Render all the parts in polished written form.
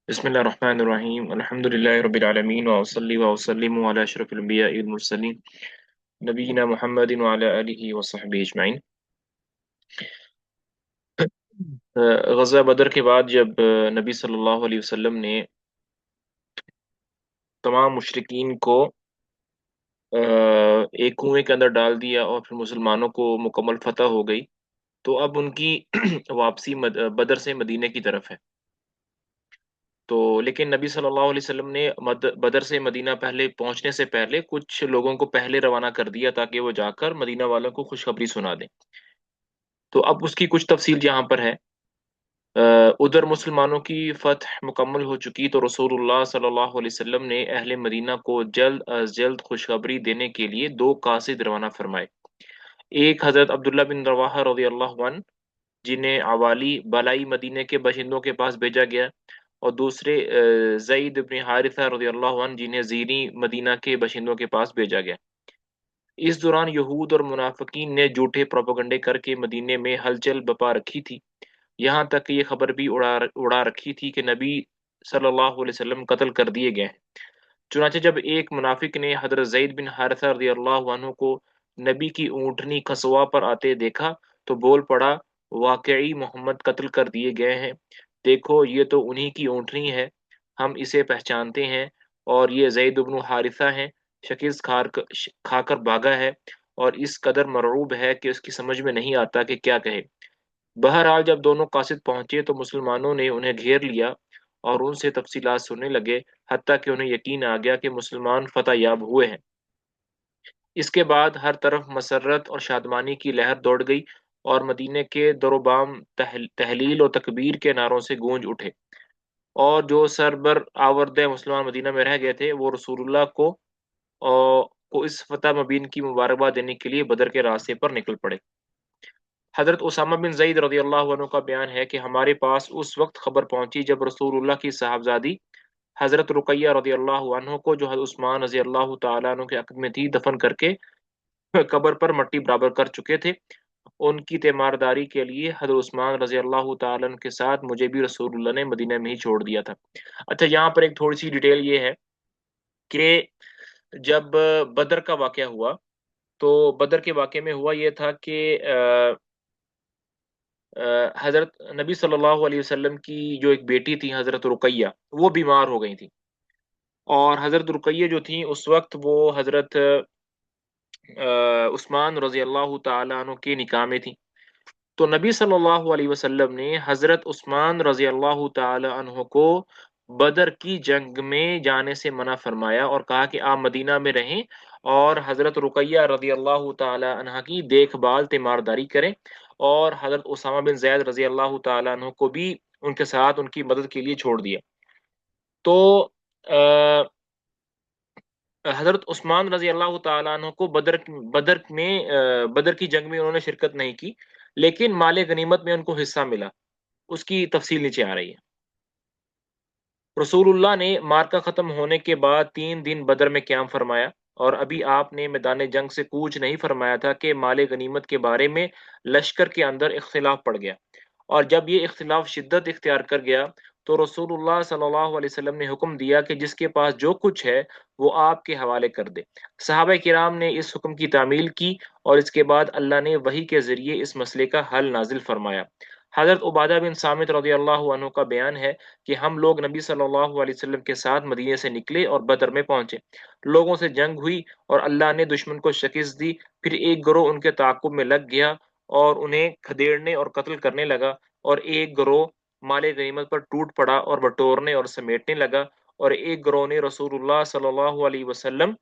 بسم الله الرحمن الرحيم الحمد لله رب العالمين وأصلي وأسلم على أشرف الأنبياء والمرسلين نبينا محمد وعلى آله وصحبه أجمعين۔ غزوہ بدر کے بعد جب نبی صلی اللہ علیہ وسلم نے تمام مشرکین کو ایک کنویں کے اندر ڈال دیا اور پھر مسلمانوں کو مکمل فتح ہو گئی، تو اب ان کی واپسی بدر سے مدینے کی طرف ہے۔ تو لیکن نبی صلی اللہ علیہ وسلم نے بدر سے مدینہ پہلے پہنچنے سے پہلے کچھ لوگوں کو پہلے روانہ کر دیا تاکہ وہ جا کر مدینہ والوں کو خوشخبری سنا دیں۔ تو اب اس کی کچھ تفصیل یہاں پر ہے۔ ادھر مسلمانوں کی فتح مکمل ہو چکی تو رسول اللہ صلی اللہ علیہ وسلم نے اہل مدینہ کو جلد از جلد خوشخبری دینے کے لیے دو قاصد روانہ فرمائے۔ ایک حضرت عبداللہ بن رواحہ رضی اللہ عنہ، جنہیں عوالی بالائی مدینے کے باشندوں کے پاس بھیجا گیا، اور دوسرے زید بن حارثہ رضی اللہ عنہ، جنہیں زیریں مدینہ کے باشندوں کے پاس بھیجا گیا۔ اس دوران یہود اور منافقین نے جھوٹے پروپیگنڈے کر کے مدینے میں ہلچل بپا رکھی تھی، یہاں تک کہ یہ خبر بھی اڑا رکھی تھی کہ نبی صلی اللہ علیہ وسلم قتل کر دیے گئے ہیں۔ چنانچہ جب ایک منافق نے حضرت زید بن حارثہ رضی اللہ عنہ کو نبی کی اونٹنی قصوا پر آتے دیکھا تو بول پڑا، واقعی محمد قتل کر دیے گئے ہیں، دیکھو یہ تو انہی کی اونٹنی ہے، ہم اسے پہچانتے ہیں، اور یہ زید بن حارثہ ہیں، شکست کھا کر بھاگا ہے اور اس قدر مرعوب ہے کہ اس کی سمجھ میں نہیں آتا کہ کیا کہے۔ بہرحال جب دونوں قاصد پہنچے تو مسلمانوں نے انہیں گھیر لیا اور ان سے تفصیلات سننے لگے، حتیٰ کہ انہیں یقین آ گیا کہ مسلمان فتح یاب ہوئے ہیں۔ اس کے بعد ہر طرف مسرت اور شادمانی کی لہر دوڑ گئی اور مدینے کے در و بام تحلیل و تکبیر کے نعروں سے گونج اٹھے، اور جو سربر آورد مسلمان مدینہ میں رہ گئے تھے وہ رسول اللہ کو اس فتح مبین کی مبارکباد دینے کے لیے بدر کے راستے پر نکل پڑے۔ حضرت اسامہ بن زید رضی اللہ عنہ کا بیان ہے کہ ہمارے پاس اس وقت خبر پہنچی جب رسول اللہ کی صاحبزادی حضرت رقیہ رضی اللہ عنہ کو، جو حضرت عثمان رضی اللہ تعالیٰ عنہ کے عقد میں تھی، دفن کر کے قبر پر مٹی برابر کر چکے تھے۔ ان کی تیمارداری کے لیے حضرت عثمان رضی اللہ تعالیٰ عنہ کے ساتھ مجھے بھی رسول اللہ نے مدینہ میں ہی چھوڑ دیا تھا۔ اچھا، یہاں پر ایک تھوڑی سی ڈیٹیل یہ ہے کہ جب بدر کا واقعہ ہوا تو بدر کے واقعے میں ہوا یہ تھا کہ حضرت نبی صلی اللہ علیہ وسلم کی جو ایک بیٹی تھی حضرت رقیہ، وہ بیمار ہو گئی تھی، اور حضرت رقیہ جو تھیں اس وقت وہ حضرت عثمان رضی اللہ تعالیٰ عنہ کے نکاح میں تھیں۔ تو نبی صلی اللہ علیہ وسلم نے حضرت عثمان رضی اللہ تعالی عنہ کو بدر کی جنگ میں جانے سے منع فرمایا اور کہا کہ آپ مدینہ میں رہیں اور حضرت رقیہ رضی اللہ تعالی عنہ کی دیکھ بھال تیمارداری کریں، اور حضرت اسامہ بن زید رضی اللہ تعالی عنہ کو بھی ان کے ساتھ ان کی مدد کے لیے چھوڑ دیا۔ تو حضرت عثمان رضی اللہ تعالیٰ عنہ کو بدر کی جنگ میں انہوں نے شرکت نہیں کی، لیکن مال غنیمت میں ان کو حصہ ملا۔ اس کی تفصیل نیچے آ رہی ہے۔ رسول اللہ نے مارکا ختم ہونے کے بعد 3 دن بدر میں قیام فرمایا، اور ابھی آپ نے میدان جنگ سے کوچ نہیں فرمایا تھا کہ مال غنیمت کے بارے میں لشکر کے اندر اختلاف پڑ گیا، اور جب یہ اختلاف شدت اختیار کر گیا تو رسول اللہ صلی اللہ علیہ وسلم نے حکم دیا کہ جس کے پاس جو کچھ ہے وہ آپ کے حوالے کر دے۔ صحابہ کرام نے اس حکم کی تعمیل کی، اور اس کے بعد اللہ نے وحی کے ذریعے اس مسئلے کا حل نازل فرمایا۔ حضرت عبادہ بن صامت رضی اللہ عنہ کا بیان ہے کہ ہم لوگ نبی صلی اللہ علیہ وسلم کے ساتھ مدینے سے نکلے اور بدر میں پہنچے، لوگوں سے جنگ ہوئی اور اللہ نے دشمن کو شکست دی، پھر ایک گروہ ان کے تعاقب میں لگ گیا اور انہیں کھدیڑنے اور قتل کرنے لگا، اور ایک گروہ مال غنیمت پر ٹوٹ پڑا اور بٹورنے اور سمیٹنے لگا، اور ایک گروہ نے رسول اللہ صلی اللہ علیہ وسلم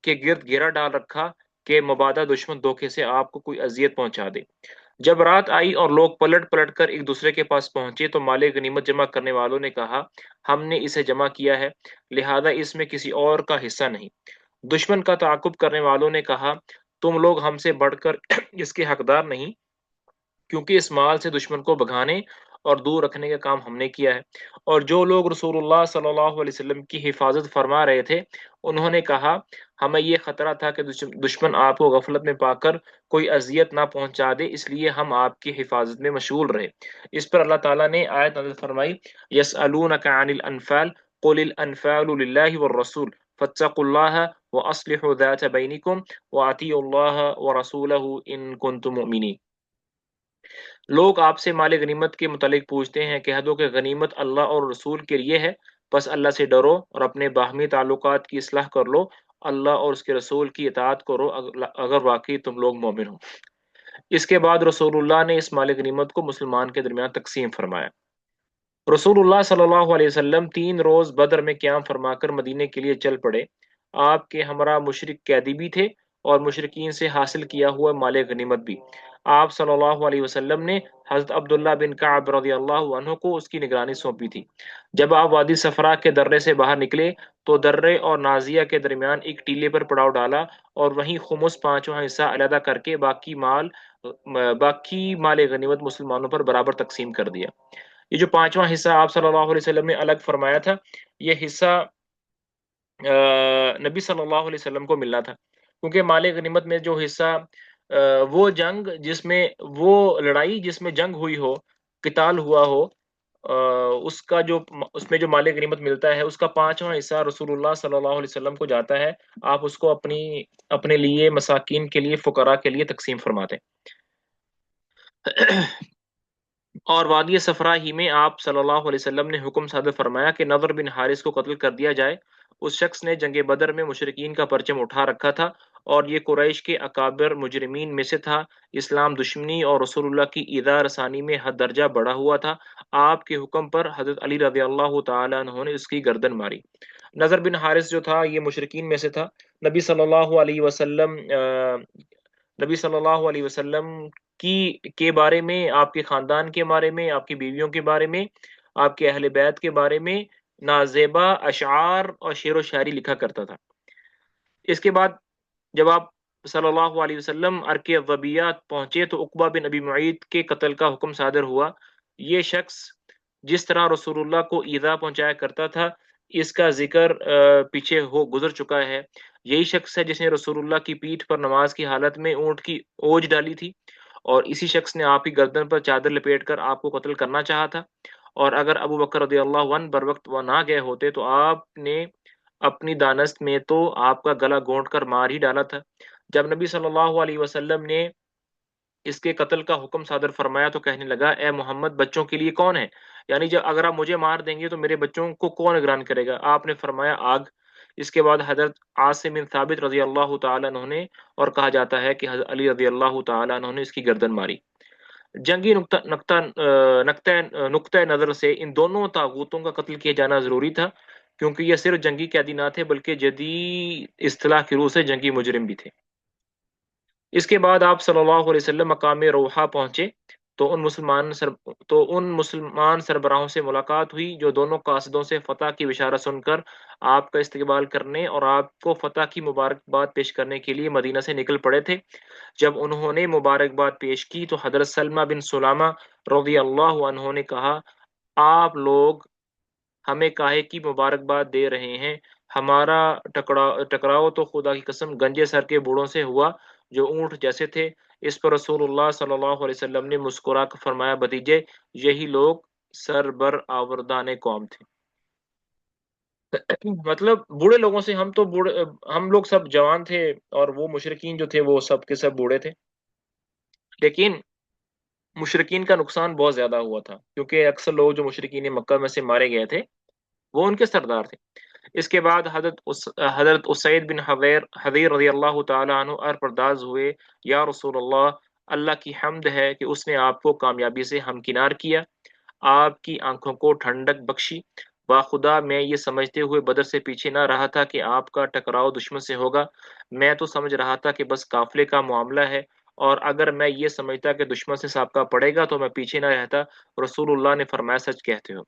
کے گرد گھیرا ڈال رکھا کہ مبادہ دشمن دھوکے سے آپ کو کوئی اذیت پہنچا دے۔ جب رات آئی اور لوگ پلٹ پلٹ کر ایک دوسرے کے پاس پہنچے تو مال غنیمت جمع کرنے والوں نے کہا، ہم نے اسے جمع کیا ہے، لہذا اس میں کسی اور کا حصہ نہیں۔ دشمن کا تعاقب کرنے والوں نے کہا، تم لوگ ہم سے بڑھ کر اس کے حقدار نہیں، کیونکہ اس مال سے دشمن کو بھگانے اور دور رکھنے کا کام ہم نے کیا ہے۔ اور جو لوگ رسول اللہ صلی اللہ علیہ وسلم کی حفاظت فرما رہے تھے انہوں نے کہا ہمیں یہ خطرہ تھا کہ دشمن آپ کو غفلت میں پا کر کوئی اذیت نہ پہنچا دے، اس لیے ہم آپ کی حفاظت میں مشغول رہے۔ اس پر اللہ تعالیٰ نے آیت نازل فرمائی یسألونک عن الانفال قل الانفال للہ والرسول فاتقوا اللہ واصلحوا ذات بینکم واطیعوا اللہ ورسولہ ان کنتم مؤمنین۔ لوگ آپ سے مال غنیمت کے متعلق پوچھتے ہیں، کہہ دو کہ غنیمت اللہ اور رسول کے لیے ہے، بس اللہ سے ڈرو اور اپنے باہمی تعلقات کی اصلاح کر لو، اللہ اور اس کے رسول کی اطاعت کرو اگر واقعی تم لوگ مومن ہو۔ اس کے بعد رسول اللہ نے اس مال غنیمت کو مسلمان کے درمیان تقسیم فرمایا۔ رسول اللہ صلی اللہ علیہ وسلم 3 روز بدر میں قیام فرما کر مدینے کے لیے چل پڑے۔ آپ کے ہمراہ مشرک قیدی بھی تھے اور مشرکین سے حاصل کیا ہوا مال غنیمت بھی۔ آپ صلی اللہ علیہ وسلم نے حضرت عبداللہ بن کعب رضی اللہ عنہ کو اس کی نگرانی سونپی تھی۔ جب آپ وادی صفرا کے درے سے باہر نکلے تو درے اور نازیہ کے درمیان ایک ٹیلے پر پڑاؤ ڈالا اور وہیں خمس 5واں حصہ علیحدہ کر کے باقی مال غنیمت مسلمانوں پر برابر تقسیم کر دیا۔ یہ جو 5واں حصہ آپ صلی اللہ علیہ وسلم نے الگ فرمایا تھا، یہ حصہ نبی صلی اللہ علیہ وسلم کو ملنا تھا، کیونکہ مال غنیمت میں جو حصہ وہ جنگ جس میں وہ لڑائی جس میں جنگ ہوئی ہو، قتال ہوا ہو، اس میں جو مال غنیمت ملتا ہے اس کا 5واں حصہ رسول اللہ صلی اللہ علیہ وسلم کو جاتا ہے۔ آپ اس کو اپنے لیے، مساکین کے لیے، فقراء کے لیے تقسیم فرماتے ہیں۔ اور وادی صفرا ہی میں آپ صلی اللہ علیہ وسلم نے حکم صادر فرمایا کہ نضر بن حارث کو قتل کر دیا جائے۔ اس شخص نے جنگ بدر میں مشرکین کا پرچم اٹھا رکھا تھا اور یہ قریش کے اکابر مجرمین میں سے تھا۔ اسلام دشمنی اور رسول اللہ کی ایذا رسانی میں حد درجہ بڑھا ہوا تھا۔ آپ کے حکم پر حضرت علی رضی اللہ تعالیٰ عنہ نے اس کی گردن ماری۔ نضر بن حارث جو تھا یہ مشرکین میں سے تھا۔ نبی صلی اللہ علیہ وسلم نبی صلی اللہ علیہ وسلم کے بارے میں، آپ کے خاندان کے بارے میں، آپ کی بیویوں کے بارے میں، آپ کے اہل بیت کے بارے میں نازیبا اشعار اور شعر و شاعری لکھا کرتا تھا۔ اس کے بعد جب آپ صلی اللہ علیہ وسلم ارک الضبیعہ پہنچے تو عقبہ بن ابی معیط کے قتل کا حکم صادر ہوا۔ یہ شخص جس طرح رسول اللہ کو ایذا پہنچایا کرتا تھا اس کا ذکر پیچھے گزر چکا ہے۔ یہی شخص ہے جس نے رسول اللہ کی پیٹھ پر نماز کی حالت میں اونٹ کی اوج ڈالی تھی، اور اسی شخص نے آپ کی گردن پر چادر لپیٹ کر آپ کو قتل کرنا چاہا تھا، اور اگر ابو بکر رضی اللہ عنہ بر وقت وہ نہ گئے ہوتے تو آپ نے اپنی دانست میں تو آپ کا گلا گھونٹ کر مار ہی ڈالا تھا۔ جب نبی صلی اللہ علیہ وسلم نے اس کے قتل کا حکم صادر فرمایا تو کہنے لگا اے محمد بچوں کے لیے کون ہے؟ یعنی جب اگر آپ مجھے مار دیں گے تو میرے بچوں کو کون نگران کرے گا؟ آپ نے فرمایا آگ۔ اس کے بعد حضرت عاصم بن ثابت رضی اللہ تعالیٰ عنہ نے، اور کہا جاتا ہے کہ حضرت علی رضی اللہ تعالیٰ عنہ نے اس کی گردن ماری۔ جنگی نقطۂ نظر سے ان دونوں طاغوتوں کا قتل کیا جانا ضروری تھا، کیونکہ یہ صرف جنگی قیدی نہ تھے بلکہ جدید اصطلاح کی روح سے جنگی مجرم بھی تھے۔ اس کے بعد آپ صلی اللہ علیہ وسلم مقام روحہ پہنچے تو ان مسلمان سربراہوں سے ملاقات ہوئی جو دونوں قاصدوں سے فتح کی بشارت سن کر آپ کا استقبال کرنے اور آپ کو فتح کی مبارکباد پیش کرنے کے لیے مدینہ سے نکل پڑے تھے۔ جب انہوں نے مبارکباد پیش کی تو حضرت سلمہ بن سلامہ رضی اللہ عنہ نے کہا آپ لوگ ہمیں کاہے کی مبارکباد دے رہے ہیں؟ ہمارا ٹکراؤ تو خدا کی قسم گنجے سر کے بوڑھوں سے ہوا جو اونٹ جیسے تھے۔ اس پر رسول اللہ صلی اللہ علیہ وسلم نے مسکرا کر فرمایا بھتیجے یہی لوگ سربر آوردان قوم تھے۔ مطلب بوڑھے لوگوں سے ہم لوگ سب جوان تھے اور وہ مشرکین جو تھے وہ سب کے سب بوڑھے تھے، لیکن مشرکین کا نقصان بہت زیادہ ہوا تھا کیونکہ اکثر لوگ جو مشرکین مکہ میں سے مارے گئے تھے وہ ان کے سردار تھے۔ اس کے بعد حضرت اسید بن حضیر رضی اللہ تعالیٰ عنہ پرداز ہوئے یا رسول اللہ، اللہ کی حمد ہے کہ اس نے آپ کو کامیابی سے ہمکنار کیا، آپ کی آنکھوں کو ٹھنڈک بخشی۔ باخدا میں یہ سمجھتے ہوئے بدر سے پیچھے نہ رہا تھا کہ آپ کا ٹکراؤ دشمن سے ہوگا، میں تو سمجھ رہا تھا کہ بس قافلے کا معاملہ ہے، اور اگر میں یہ سمجھتا کہ دشمن سے سابقہ پڑے گا تو میں پیچھے نہ رہتا۔ رسول اللہ نے فرمایا سچ کہتے ہو۔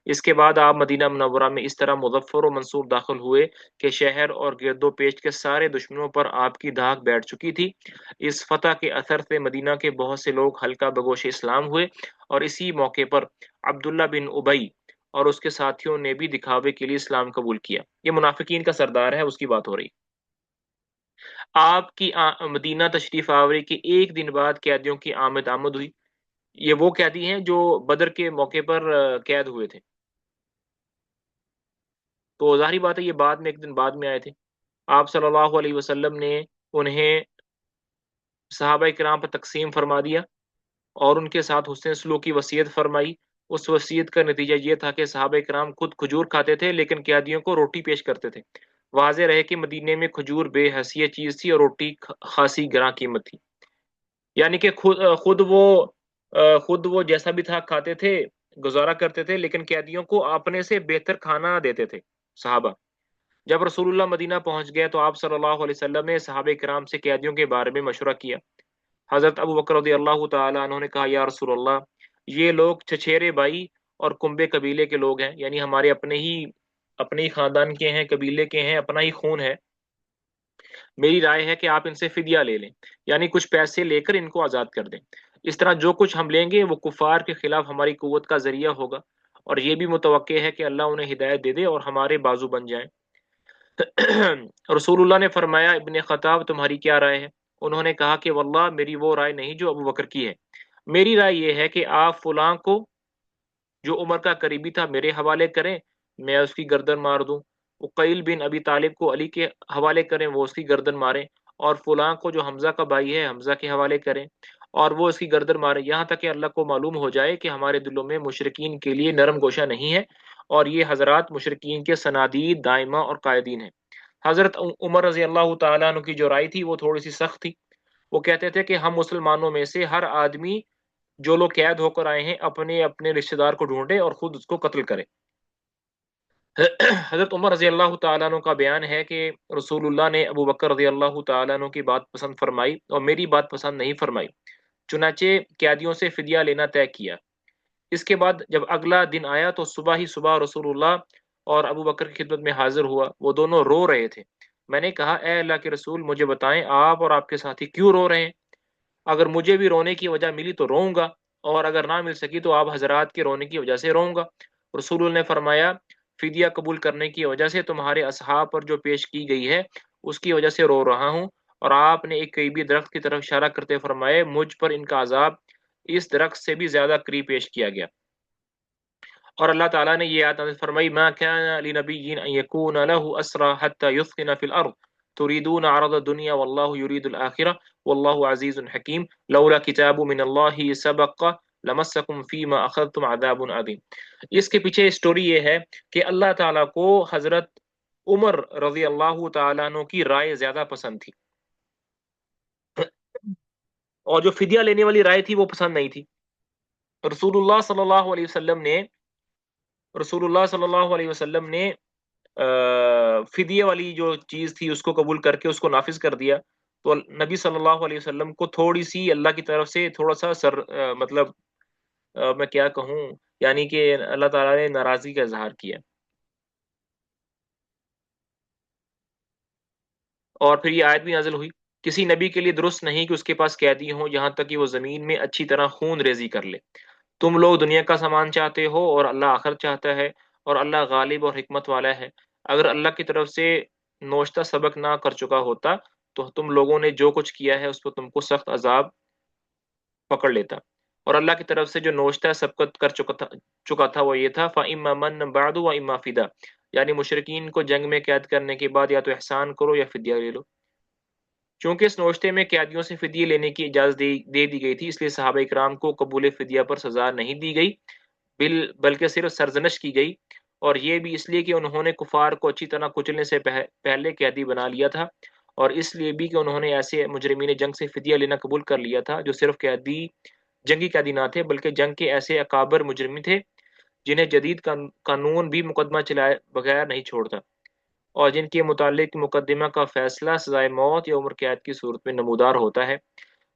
اس کے بعد آپ مدینہ منورہ میں اس طرح مظفر و منصور داخل ہوئے کہ شہر اور گرد و پیش کے سارے دشمنوں پر آپ کی دھاک بیٹھ چکی تھی۔ اس فتح کے اثر سے مدینہ کے بہت سے لوگ ہلکا بگوش اسلام ہوئے، اور اسی موقع پر عبداللہ بن ابی اور اس کے ساتھیوں نے بھی دکھاوے کے لیے اسلام قبول کیا۔ یہ منافقین کا سردار ہے، اس کی بات ہو رہی۔ آپ کی مدینہ تشریف آوری کے ایک دن بعد قیدیوں کی آمد ہوئی۔ یہ وہ قیدی ہیں جو بدر کے موقع پر قید ہوئے تھے، تو ظاہری بات ہے یہ بعد میں ایک دن بعد میں آئے تھے۔ آپ صلی اللہ علیہ وسلم نے انہیں صحابہ کرام پر تقسیم فرما دیا اور ان کے ساتھ حسن سلوک کی وصیت فرمائی۔ اس وصیت کا نتیجہ یہ تھا کہ صحابہ کرام خود کھجور کھاتے تھے لیکن قیدیوں کو روٹی پیش کرتے تھے۔ واضح رہے کہ مدینے میں کھجور بے حیثیت چیز تھی اور روٹی خاصی گراں قیمت تھی، یعنی کہ خود وہ جیسا بھی تھا کھاتے تھے، گزارا کرتے تھے، لیکن قیدیوں کو اپنے سے بہتر کھانا دیتے تھے صحابہ۔ جب رسول اللہ مدینہ پہنچ گئے تو آپ صلی اللہ علیہ وسلم نے صحابہ کرام سے قیدیوں کے بارے میں مشورہ کیا۔ حضرت ابو بکر رضی اللہ تعالیٰ عنہ نے کہا، یا رسول اللہ، یہ لوگ چچیرے بھائی اور کنبے قبیلے کے لوگ ہیں، یعنی ہمارے اپنے ہی خاندان کے ہیں، قبیلے کے ہیں، اپنا ہی خون ہے۔ میری رائے ہے کہ آپ ان سے فدیہ لے لیں، یعنی کچھ پیسے لے کر ان کو آزاد کر دیں۔ اس طرح جو کچھ ہم لیں گے وہ کفار کے خلاف ہماری قوت کا ذریعہ ہوگا، اور یہ بھی متوقع ہے کہ اللہ انہیں ہدایت دے دے اور ہمارے بازو بن جائیں۔ رسول اللہ نے فرمایا، ابن خطاب تمہاری کیا رائے ہے؟ انہوں نے کہا کہ واللہ میری وہ رائے نہیں جو ابو بکر کی ہے، میری رائے یہ ہے کہ آپ فلاں کو جو عمر کا قریبی تھا میرے حوالے کریں، میں اس کی گردن مار دوں، عقیل بن ابی طالب کو علی کے حوالے کریں، وہ اس کی گردن ماریں، اور فلاں کو جو حمزہ کا بھائی ہے حمزہ کے حوالے کریں اور وہ اس کی گردن مارے، یہاں تک کہ اللہ کو معلوم ہو جائے کہ ہمارے دلوں میں مشرکین کے لیے نرم گوشہ نہیں ہے، اور یہ حضرات مشرکین کے صنادید دائمہ اور قائدین ہیں۔ حضرت عمر رضی اللہ تعالیٰ عنہ کی جو رائے تھی وہ تھوڑی سی سخت تھی۔ وہ کہتے تھے کہ ہم مسلمانوں میں سے ہر آدمی جو لوگ قید ہو کر آئے ہیں اپنے اپنے رشتہ دار کو ڈھونڈے اور خود اس کو قتل کرے۔ حضرت عمر رضی اللہ تعالیٰ عنہ کا بیان ہے کہ رسول اللہ نے ابو بکر رضی اللہ تعالیٰ عنہ کی بات پسند فرمائی اور میری بات پسند نہیں فرمائی، چنانچہ قیدیوں سے فدیہ لینا طے کیا۔ اس کے بعد جب اگلا دن آیا تو صبح ہی صبح رسول اللہ اور ابو بکر کی خدمت میں حاضر ہوا۔ وہ دونوں رو رہے تھے۔ میں نے کہا، اے اللہ کے رسول، مجھے بتائیں آپ اور آپ کے ساتھی کیوں رو رہے ہیں؟ اگر مجھے بھی رونے کی وجہ ملی تو روؤں گا، اور اگر نہ مل سکی تو آپ حضرات کے رونے کی وجہ سے روؤں گا۔ رسول اللہ نے فرمایا، فدیہ قبول کرنے کی وجہ سے تمہارے اصحاب پر جو پیش کی گئی ہے اس کی وجہ سے رو رہا ہوں۔ اور آپ نے ایک قریبی درخت کی طرف اشارہ کرتے فرمائے، مجھ پر ان کا عذاب اس درخت سے بھی زیادہ قریب پیش کیا گیا۔ اور اللہ تعالیٰ نے یہ آیت نازل فرمائی، ما كان لنبي ان يكون له اسرى حتى يثخن في الارض تريدون عرض الدنيا والله يريد الاخرة والله عزيز حكيم لولا كتاب من الله سبق لمسكم فيما اخذتم عذاب عظيم۔ اس کے پیچھے سٹوری یہ ہے کہ اللہ تعالیٰ کو حضرت عمر رضی اللہ تعالیٰ عنہ کی رائے زیادہ پسند تھی، اور جو فدیہ لینے والی رائے تھی وہ پسند نہیں تھی۔ رسول اللہ صلی اللہ علیہ وسلم نے رسول اللہ صلی اللہ علیہ وسلم نے فدیہ والی جو چیز تھی اس کو قبول کر کے اس کو نافذ کر دیا، تو نبی صلی اللہ علیہ وسلم کو تھوڑی سی اللہ کی طرف سے تھوڑا سا مطلب میں کیا کہوں، یعنی کہ اللہ تعالیٰ نے ناراضگی کا اظہار کیا، اور پھر یہ آیت بھی نازل ہوئی، کسی نبی کے لیے درست نہیں کہ اس کے پاس قیدی ہوں یہاں تک کہ وہ زمین میں اچھی طرح خون ریزی کر لے۔ تم لوگ دنیا کا سامان چاہتے ہو اور اللہ آخرت چاہتا ہے، اور اللہ غالب اور حکمت والا ہے۔ اگر اللہ کی طرف سے نوشتہ سبق نہ کر چکا ہوتا تو تم لوگوں نے جو کچھ کیا ہے اس پر تم کو سخت عذاب پکڑ لیتا، اور اللہ کی طرف سے جو نوشتہ سبقت کر چکا تھا وہ یہ تھا، فَإِمَّا مَنًّا بَعْدُ وَإِمَّا فِدَا، یعنی مشرکین کو جنگ میں قید کرنے کے بعد یا تو احسان کرو یا فدیہ لے لو۔ چونکہ اس نوشتے میں قیدیوں سے فدیہ لینے کی اجازت دے دی گئی تھی، اس لیے صحابہ اکرام کو قبول فدیہ پر سزا نہیں دی گئی، بلکہ صرف سرزنش کی گئی، اور یہ بھی اس لیے کہ انہوں نے کفار کو اچھی طرح کچلنے سے پہلے قیدی بنا لیا تھا، اور اس لیے بھی کہ انہوں نے ایسے مجرمین جنگ سے فدیہ لینا قبول کر لیا تھا جو صرف جنگی قیدی نہ تھے بلکہ جنگ کے ایسے اکابر مجرمین تھے جنہیں جدید قانون بھی مقدمہ چلائے بغیر نہیں چھوڑتا، اور جن کے متعلق مقدمہ کا فیصلہ سزائے موت یا عمر قید کی صورت میں نمودار ہوتا ہے۔